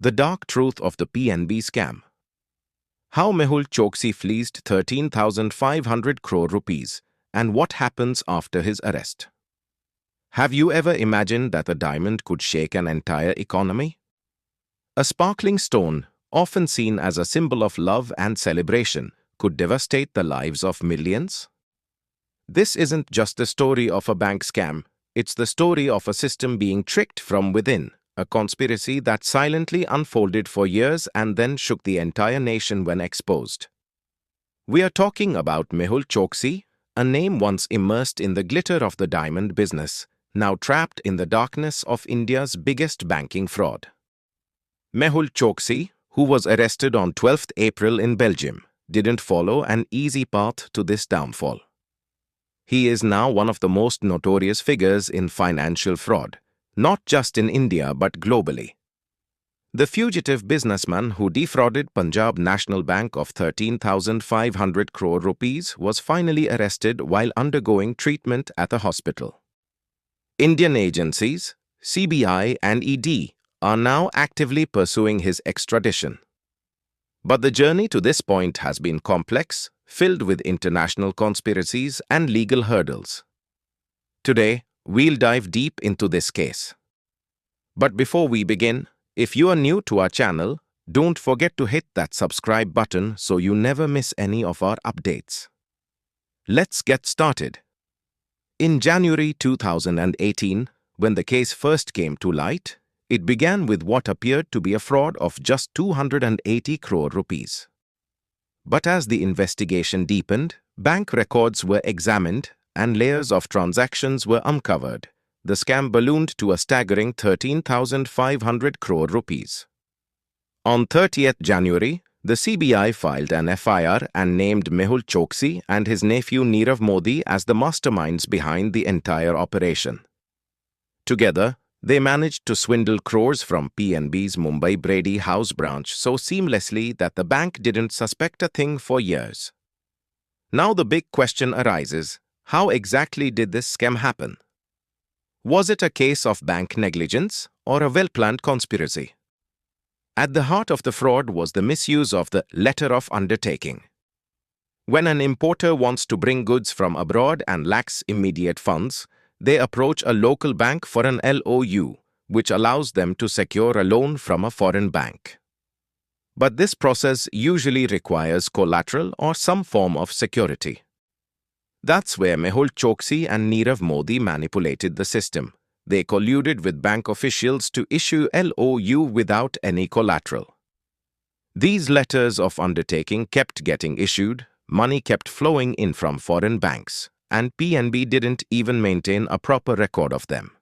The dark truth of the PNB scam. How Mehul Choksi fleeced 13,500 crore rupees and what happens after his arrest. Have you ever imagined that a diamond could shake an entire economy? A sparkling stone, often seen as a symbol of love and celebration, could devastate the lives of millions? This isn't just the story of a bank scam, it's the story of a system being tricked from within. A conspiracy that silently unfolded for years and then shook the entire nation when exposed. We are talking about Mehul Choksi, a name once immersed in the glitter of the diamond business, now trapped in the darkness of India's biggest banking fraud. Mehul Choksi, who was arrested on 12th April in Belgium, didn't follow an easy path to this downfall. He is now one of the most notorious figures in financial fraud, not just in India but globally. The fugitive businessman who defrauded Punjab National Bank of 13,500 crore rupees was finally arrested while undergoing treatment at a hospital. Indian agencies, CBI and ED, are now actively pursuing his extradition. But the journey to this point has been complex, filled with international conspiracies and legal hurdles. Today, we'll dive deep into this case. But before we begin, if you are new to our channel, don't forget to hit that subscribe button so you never miss any of our updates. Let's get started. In January 2018, when the case first came to light, it began with what appeared to be a fraud of just 280 crore rupees. But as the investigation deepened, bank records were examined and layers of transactions were uncovered. The scam ballooned to a staggering 13,500 crore rupees. On 30th January, the CBI filed an FIR and named Mehul Choksi and his nephew Nirav Modi as the masterminds behind the entire operation. Together, they managed to swindle crores from PNB's Mumbai Brady House branch so seamlessly that the bank didn't suspect a thing for years. Now the big question arises. How exactly did this scam happen? Was it a case of bank negligence or a well-planned conspiracy? At the heart of the fraud was the misuse of the letter of undertaking. When an importer wants to bring goods from abroad and lacks immediate funds, they approach a local bank for an LOU, which allows them to secure a loan from a foreign bank. But this process usually requires collateral or some form of security. That's where Mehul Choksi and Nirav Modi manipulated the system. They colluded with bank officials to issue LOU without any collateral. These letters of undertaking kept getting issued, money kept flowing in from foreign banks, and PNB didn't even maintain a proper record of them.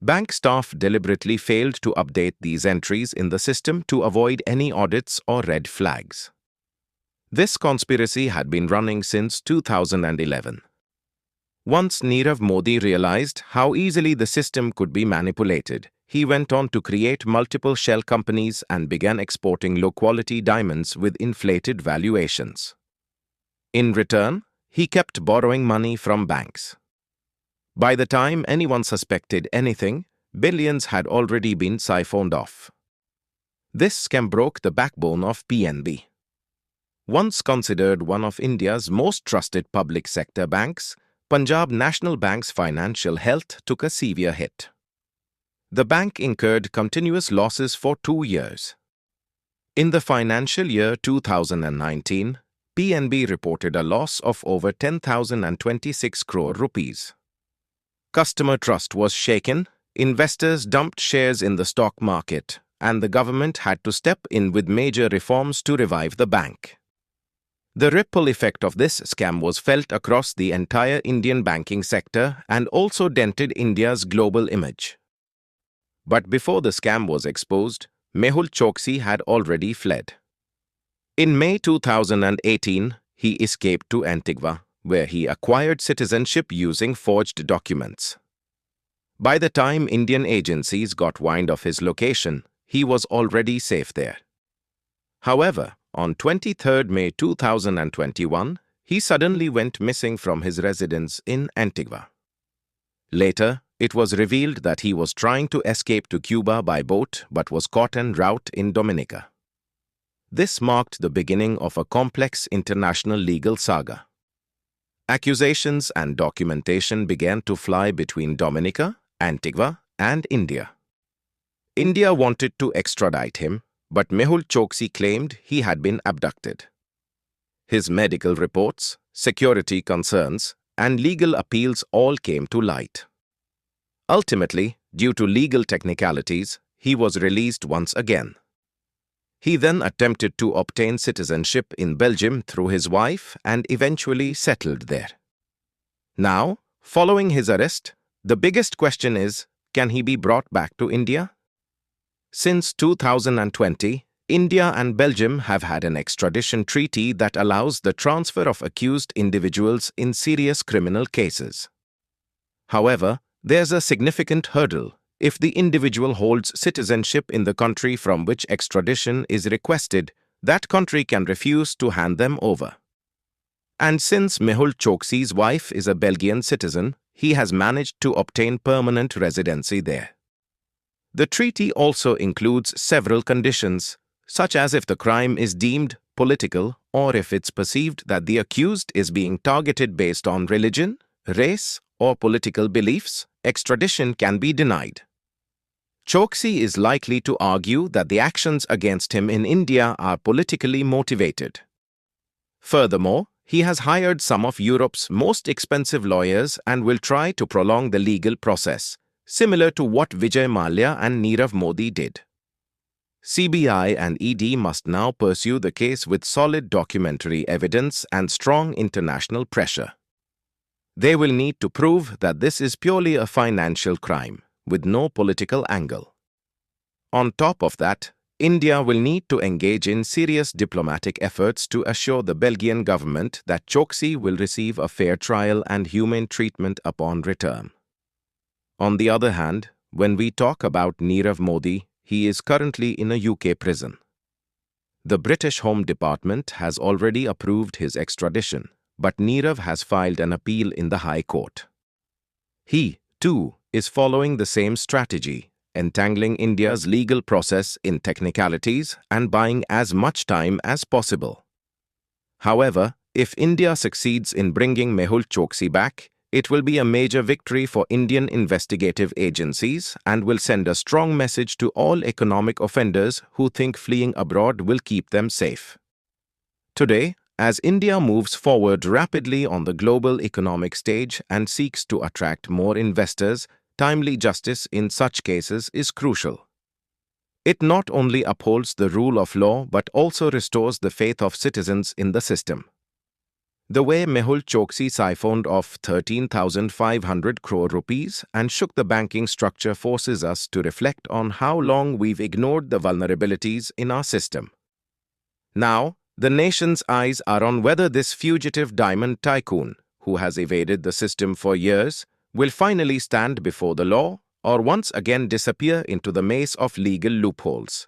Bank staff deliberately failed to update these entries in the system to avoid any audits or red flags. This conspiracy had been running since 2011. Once Nirav Modi realized how easily the system could be manipulated, he went on to create multiple shell companies and began exporting low-quality diamonds with inflated valuations. In return, he kept borrowing money from banks. By the time anyone suspected anything, billions had already been siphoned off. This scam broke the backbone of PNB. Once considered one of India's most trusted public sector banks, Punjab National Bank's financial health took a severe hit. The bank incurred continuous losses for 2 years. In the financial year 2019, PNB reported a loss of over 10,026 crore rupees. Customer trust was shaken, investors dumped shares in the stock market, and the government had to step in with major reforms to revive the bank. The ripple effect of this scam was felt across the entire Indian banking sector and also dented India's global image. But before the scam was exposed, Mehul Choksi had already fled. In May 2018, he escaped to Antigua, where he acquired citizenship using forged documents. By the time Indian agencies got wind of his location, he was already safe there. However, on 23rd May 2021, he suddenly went missing from his residence in Antigua. Later, it was revealed that he was trying to escape to Cuba by boat but was caught en route in Dominica. This marked the beginning of a complex international legal saga. Accusations and documentation began to fly between Dominica, Antigua, and India. India wanted to extradite him, but Mehul Choksi claimed he had been abducted. His medical reports, security concerns, and legal appeals all came to light. Ultimately, due to legal technicalities, he was released once again. He then attempted to obtain citizenship in Belgium through his wife and eventually settled there. Now, following his arrest, the biggest question is, can he be brought back to India? Since 2020, India and Belgium have had an extradition treaty that allows the transfer of accused individuals in serious criminal cases. However, there's a significant hurdle. If the individual holds citizenship in the country from which extradition is requested, that country can refuse to hand them over. And since Mehul Choksi's wife is a Belgian citizen, he has managed to obtain permanent residency there. The treaty also includes several conditions, such as if the crime is deemed political or if it's perceived that the accused is being targeted based on religion, race, or political beliefs, extradition can be denied. Choksi is likely to argue that the actions against him in India are politically motivated. Furthermore, he has hired some of Europe's most expensive lawyers and will try to prolong the legal process, similar to what Vijay Mallya and Nirav Modi did. CBI and ED must now pursue the case with solid documentary evidence and strong international pressure. They will need to prove that this is purely a financial crime, with no political angle. On top of that, India will need to engage in serious diplomatic efforts to assure the Belgian government that Choksi will receive a fair trial and humane treatment upon return. On the other hand, when we talk about Nirav Modi, he is currently in a UK prison. The British Home Department has already approved his extradition, but Nirav has filed an appeal in the High Court. He, too, is following the same strategy, entangling India's legal process in technicalities and buying as much time as possible. However, if India succeeds in bringing Mehul Choksi back, it will be a major victory for Indian investigative agencies and will send a strong message to all economic offenders who think fleeing abroad will keep them safe. Today, as India moves forward rapidly on the global economic stage and seeks to attract more investors, timely justice in such cases is crucial. It not only upholds the rule of law but also restores the faith of citizens in the system. The way Mehul Choksi siphoned off 13,500 crore rupees and shook the banking structure forces us to reflect on how long we've ignored the vulnerabilities in our system. Now, the nation's eyes are on whether this fugitive diamond tycoon, who has evaded the system for years, will finally stand before the law or once again disappear into the maze of legal loopholes.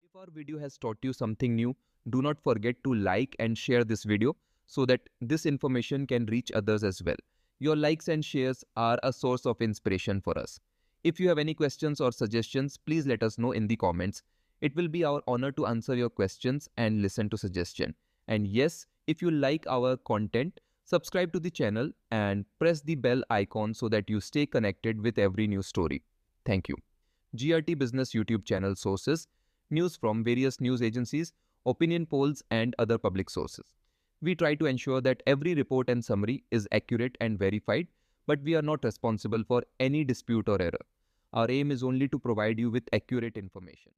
If our video has taught you something new, do not forget to like and share this video so that this information can reach others as well. Your likes and shares are a source of inspiration for us. If you have any questions or suggestions, please let us know in the comments. It will be our honor to answer your questions and listen to suggestions. And yes, if you like our content, subscribe to the channel and press the bell icon so that you stay connected with every new story. Thank you. GRT Business YouTube channel sources, news from various news agencies, opinion polls and other public sources. We try to ensure that every report and summary is accurate and verified, but we are not responsible for any dispute or error. Our aim is only to provide you with accurate information.